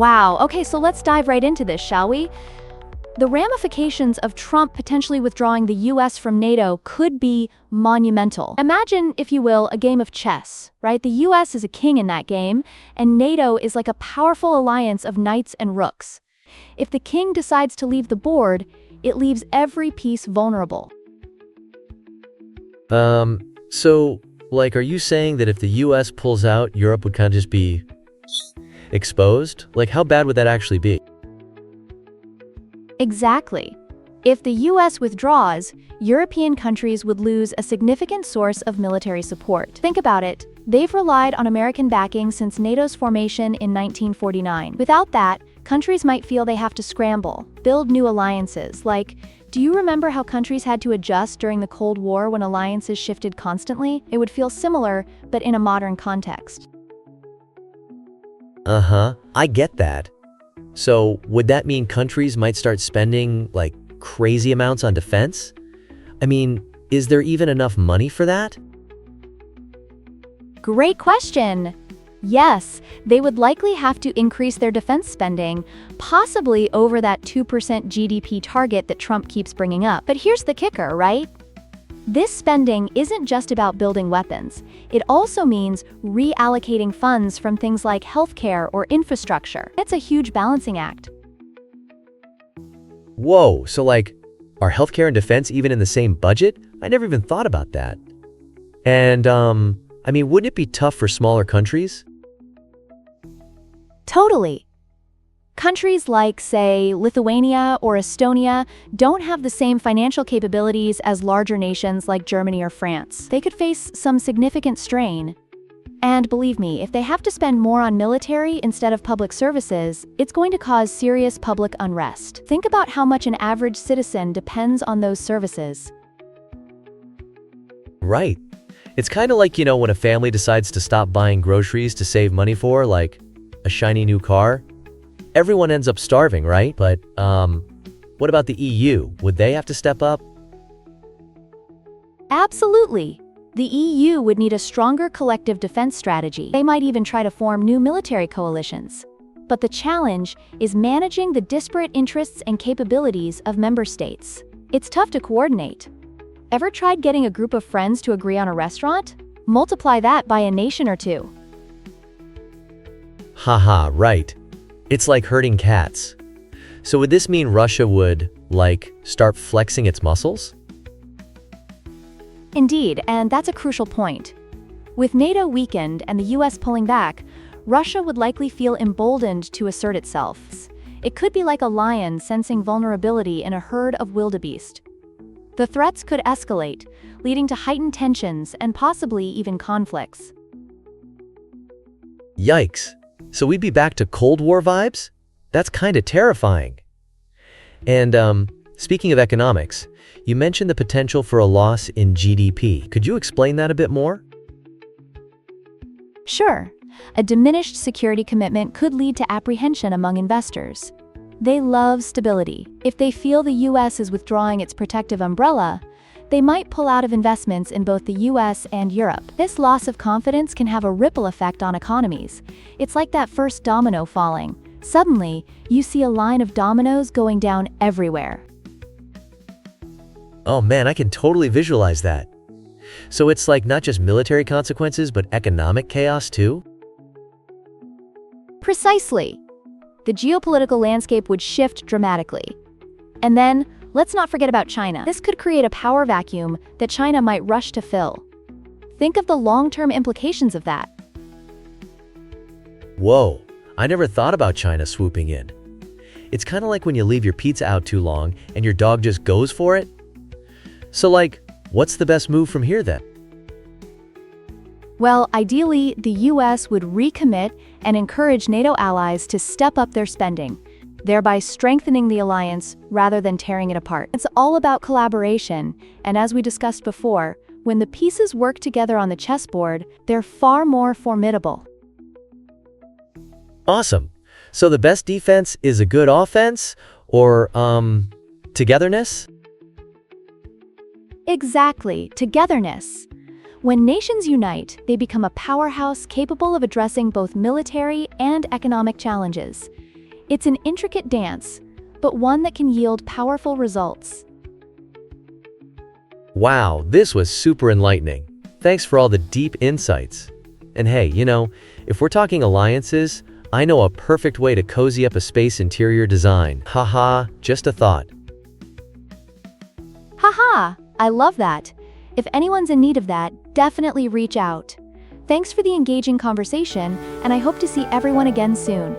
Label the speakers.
Speaker 1: Wow, okay, so let's dive right into this, shall we? The ramifications of Trump potentially withdrawing the US from NATO could be monumental. Imagine, if you will, a game of chess, right? The US is a king in that game, and NATO is like a powerful alliance of knights and rooks. If the king decides to leave the board, it leaves every piece vulnerable.
Speaker 2: Are you saying that if the US pulls out, Europe would kind of just be exposed? Like, how bad would that actually be?
Speaker 1: Exactly. If the US withdraws, European countries would lose a significant source of military support. Think about it. They've relied on American backing since NATO's formation in 1949. Without that, countries might feel they have to scramble, build new alliances. Like, do you remember how countries had to adjust during the Cold War when alliances shifted constantly? It would feel similar, but in a modern context.
Speaker 2: I get that. So, would that mean countries might start spending, like, crazy amounts on defense? I mean, is there even enough money for that?
Speaker 1: Great question. Yes, they would likely have to increase their defense spending, possibly over that 2% GDP target that Trump keeps bringing up. But here's the kicker, right? This spending isn't just about building weapons. It also means reallocating funds from things like healthcare or infrastructure. It's a huge balancing act.
Speaker 2: Whoa, so are healthcare and defense even in the same budget? I never even thought about that. And, wouldn't it be tough for smaller countries?
Speaker 1: Totally. Countries like, say, Lithuania or Estonia don't have the same financial capabilities as larger nations like Germany or France. They could face some significant strain. And believe me, if they have to spend more on military instead of public services, it's going to cause serious public unrest. Think about how much an average citizen depends on those services.
Speaker 2: Right. It's kind of like, when a family decides to stop buying groceries to save money for, like, a shiny new car. Everyone ends up starving, right? But, what about the EU? Would they have to step up?
Speaker 1: Absolutely. The EU would need a stronger collective defense strategy. They might even try to form new military coalitions. But the challenge is managing the disparate interests and capabilities of member states. It's tough to coordinate. Ever tried getting a group of friends to agree on a restaurant? Multiply that by a nation or two.
Speaker 2: Haha, right. It's like herding cats. So would this mean Russia would, start flexing its muscles?
Speaker 1: Indeed, and that's a crucial point. With NATO weakened and the US pulling back, Russia would likely feel emboldened to assert itself. It could be like a lion sensing vulnerability in a herd of wildebeest. The threats could escalate, leading to heightened tensions and possibly even conflicts.
Speaker 2: Yikes. So we'd be back to Cold War vibes? That's kind of terrifying. And, speaking of economics, you mentioned the potential for a loss in GDP. Could you explain that a bit more?
Speaker 1: Sure. A diminished security commitment could lead to apprehension among investors. They love stability. If they feel the US is withdrawing its protective umbrella, they might pull out of investments in both the US and Europe. This loss of confidence can have a ripple effect on economies. It's like that first domino falling. Suddenly, you see a line of dominoes going down everywhere.
Speaker 2: Oh man, I can totally visualize that. So it's like not just military consequences, but economic chaos too?
Speaker 1: Precisely. The geopolitical landscape would shift dramatically. And then, let's not forget about China. This could create a power vacuum that China might rush to fill. Think of the long-term implications of that.
Speaker 2: Whoa, I never thought about China swooping in. It's kind of like when you leave your pizza out too long and your dog just goes for it. So what's the best move from here then?
Speaker 1: Well, ideally, the US would recommit and encourage NATO allies to step up their spending, thereby strengthening the alliance rather than tearing it apart. It's all about collaboration, and as we discussed before, when the pieces work together on the chessboard, they're far more formidable.
Speaker 2: Awesome. So the best defense is a good offense, or, togetherness?
Speaker 1: Exactly, togetherness. When nations unite, they become a powerhouse capable of addressing both military and economic challenges. It's an intricate dance, but one that can yield powerful results.
Speaker 2: Wow, this was super enlightening. Thanks for all the deep insights. And hey, if we're talking alliances, I know a perfect way to cozy up a space interior design. Haha, just a thought.
Speaker 1: Haha, I love that. If anyone's in need of that, definitely reach out. Thanks for the engaging conversation, and I hope to see everyone again soon.